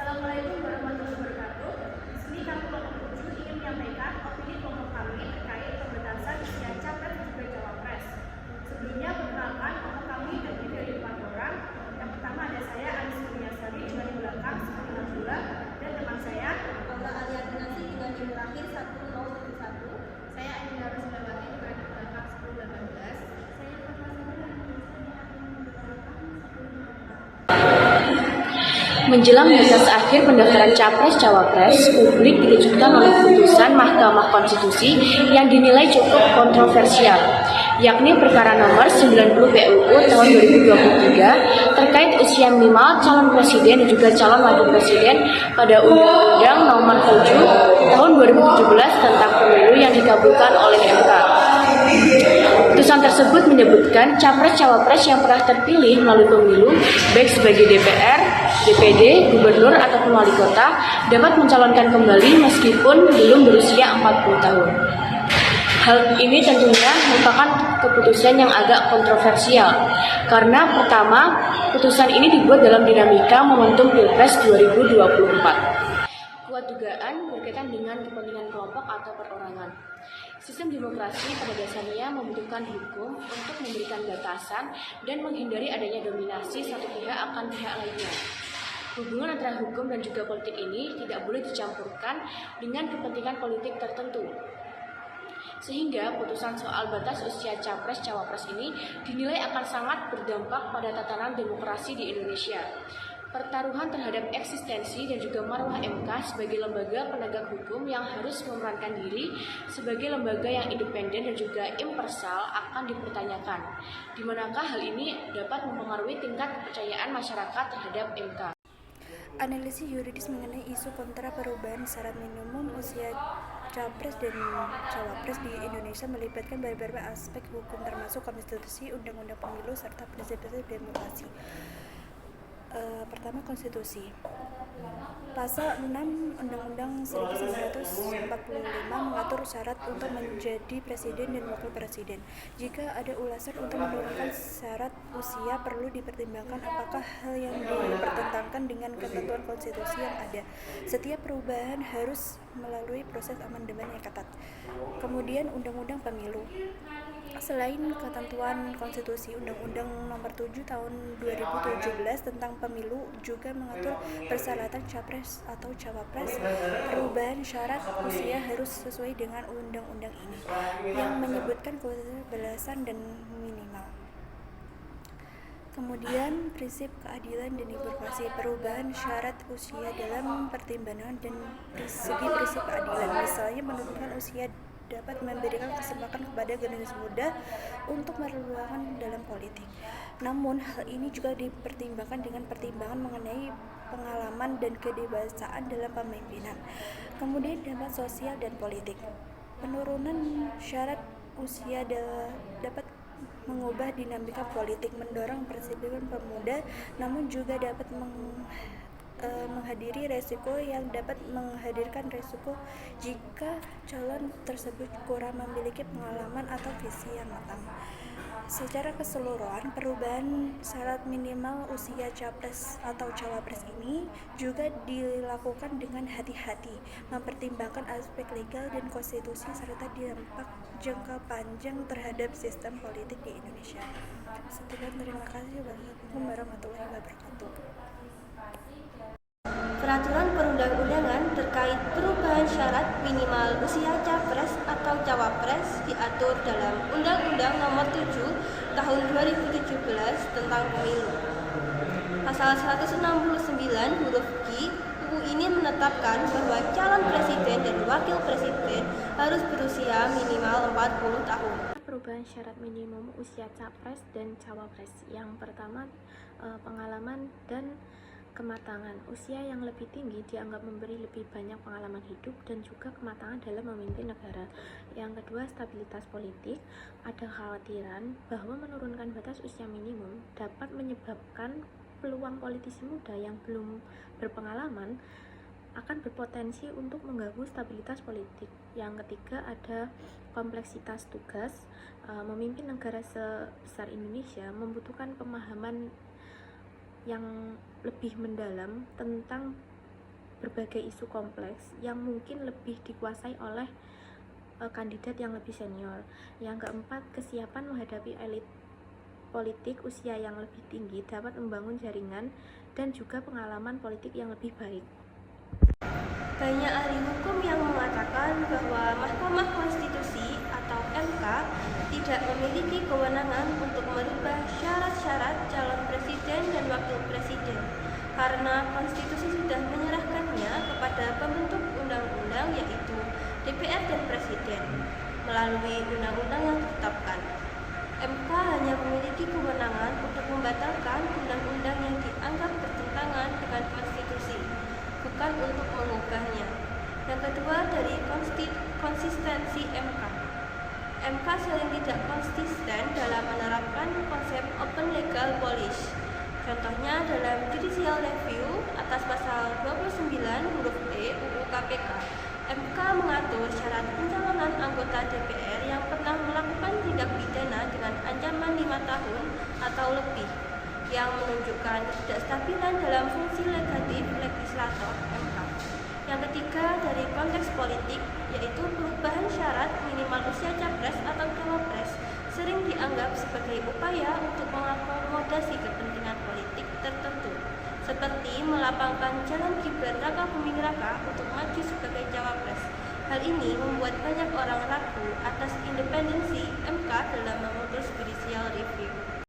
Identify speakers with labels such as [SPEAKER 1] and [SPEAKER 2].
[SPEAKER 1] Assalamualaikum warahmatullahi wabarakatuh. Di sini kami kelompok 7 ingin menyampaikan opini kelompok kami terkait pembatasan usia capres dan juga cawapres. Sebelumnya perkenalkan kelompok kami terdiri dari 4 orang. Yang pertama ada saya Anis Kurniasari juga di belakang 92 dan teman saya
[SPEAKER 2] Paula Aliatinasi dengan NIM terakhir 1071.
[SPEAKER 1] Saya Ainura Rosilawati juga di belakang 1018.
[SPEAKER 2] Saya Fatma
[SPEAKER 3] Menjelang batas akhir pendaftaran Capres-Cawapres, publik dikejutkan oleh putusan Mahkamah Konstitusi yang dinilai cukup kontroversial, yakni perkara nomor 90 PUU tahun 2023 terkait usia minimal calon presiden dan juga calon wakil presiden pada Undang-Undang nomor 7 tahun 2017 tentang pemilu yang dikabulkan oleh MK. Putusan tersebut menyebutkan capres-cawapres yang pernah terpilih melalui pemilu, baik sebagai DPR, DPD, gubernur, ataupun wali kota, dapat mencalonkan kembali meskipun belum berusia 40 tahun. Hal ini tentunya merupakan keputusan yang agak kontroversial, karena pertama, putusan ini dibuat dalam dinamika momentum Pilpres 2024. Kuat dugaan berkaitan dengan kepentingan kelompok atau perorangan. Sistem demokrasi pada dasarnya membutuhkan hukum untuk memberikan batasan dan menghindari adanya dominasi satu pihak akan pihak lainnya. Hubungan antara hukum dan juga politik ini tidak boleh dicampurkan dengan kepentingan politik tertentu. Sehingga putusan soal batas usia capres-cawapres ini dinilai akan sangat berdampak pada tatanan demokrasi di Indonesia. Pertaruhan terhadap eksistensi dan juga marwah MK sebagai lembaga penegak hukum yang harus memerankan diri sebagai lembaga yang independen dan juga imparsial akan dipertanyakan. Di manakah hal ini dapat mempengaruhi tingkat kepercayaan masyarakat terhadap MK.
[SPEAKER 4] Analisis yuridis mengenai isu kontra perubahan syarat minimum usia capres dan cawapres di Indonesia melibatkan beberapa aspek hukum termasuk konstitusi, undang-undang pemilu, serta prinsip-prinsip demokrasi. Pertama, konstitusi. Pasal 6 Undang-Undang 1945 mengatur syarat untuk menjadi presiden dan wakil presiden. Jika ada ulasan untuk menurunkan syarat usia, perlu dipertimbangkan apakah hal yang dipertentangkan dengan ketentuan konstitusi yang ada. Setiap perubahan harus melalui proses amandemen yang ketat. Kemudian Undang-Undang Pemilu. Selain ketentuan konstitusi, Undang-Undang Nomor 7 Tahun 2017 tentang Pemilu juga mengatur persyaratan capres atau cawapres. Perubahan syarat usia harus sesuai dengan undang-undang ini, yang menyebutkan belasan dan minimal. Kemudian prinsip keadilan dan demokrasi. Perubahan syarat usia dalam pertimbangan dan segi prinsip keadilan, misalnya menurunkan usia dapat memberikan kesempatan kepada generasi muda untuk berpeluang dalam politik. Namun hal ini juga dipertimbangkan dengan pertimbangan mengenai pengalaman dan kedewasaan dalam pemimpinan. Kemudian dampak sosial dan politik. Penurunan syarat usia dapat mengubah dinamika politik, mendorong persiapan pemuda, namun juga dapat menghadiri resiko yang dapat menghadirkan resiko jika calon tersebut kurang memiliki pengalaman atau visi yang matang. Secara keseluruhan, perubahan syarat minimal usia capres atau cawapres ini juga dilakukan dengan hati-hati, mempertimbangkan aspek legal dan konstitusi serta dampak jangka panjang terhadap sistem politik di Indonesia. Sekian, terima kasih. Wassalamualaikum warahmatullahi wabarakatuh.
[SPEAKER 2] Peraturan perundang-undangan terkait perubahan syarat minimal usia capres atau cawapres diatur dalam Undang-Undang Nomor 7 Tahun 2017 tentang Pemilu. Pasal 169 huruf Q UU ini menetapkan bahwa calon presiden dan wakil presiden harus berusia minimal 40 tahun.
[SPEAKER 5] Perubahan syarat minimum usia capres dan cawapres. Yang pertama, pengalaman dan kematangan. Usia yang lebih tinggi dianggap memberi lebih banyak pengalaman hidup dan juga kematangan dalam memimpin negara. Yang kedua, stabilitas politik. Ada kekhawatiran bahwa menurunkan batas usia minimum dapat menyebabkan peluang politisi muda yang belum berpengalaman akan berpotensi untuk mengganggu stabilitas politik. Yang ketiga, ada kompleksitas tugas. Memimpin negara sebesar Indonesia membutuhkan pemahaman yang lebih mendalam tentang berbagai isu kompleks yang mungkin lebih dikuasai oleh kandidat yang lebih senior. Yang keempat, kesiapan menghadapi elit politik usia yang lebih tinggi dapat membangun jaringan dan juga pengalaman politik yang lebih baik.
[SPEAKER 2] Banyak ahli hukum yang mengatakan bahwa Mahkamah Konstitusi atau MK tidak memiliki kewenangan untuk merubah syarat-syarat calon presiden dan wakil presiden karena konstitusi sudah menyerahkannya kepada pembentuk undang-undang yaitu DPR dan Presiden melalui undang-undang yang ditetapkan. MK hanya memiliki kewenangan untuk membatalkan undang-undang yang dianggap bertentangan dengan konstitusi, bukan untuk mengubahnya. Yang kedua, dari konsistensi MK. MK sering tidak konsisten dalam menerapkan konsep open legal policy. Contohnya dalam judicial review atas pasal 29 huruf E UU KPK, MK mengatur syarat pencalonan anggota DPR yang pernah melakukan tindak pidana dengan ancaman 5 tahun atau lebih, yang menunjukkan ketidakstabilan dalam fungsi legislator MK. Yang ketiga, dari konteks politik, yaitu perubahan syarat minimal usia capres atau cawapres sering dianggap sebagai upaya untuk mengakomodasi kepentingan politik tertentu, seperti melapangkan jalan Gibran Rakabuming Raka untuk maju sebagai cawapres. Hal ini membuat banyak orang ragu atas independensi MK dalam memutus judicial review.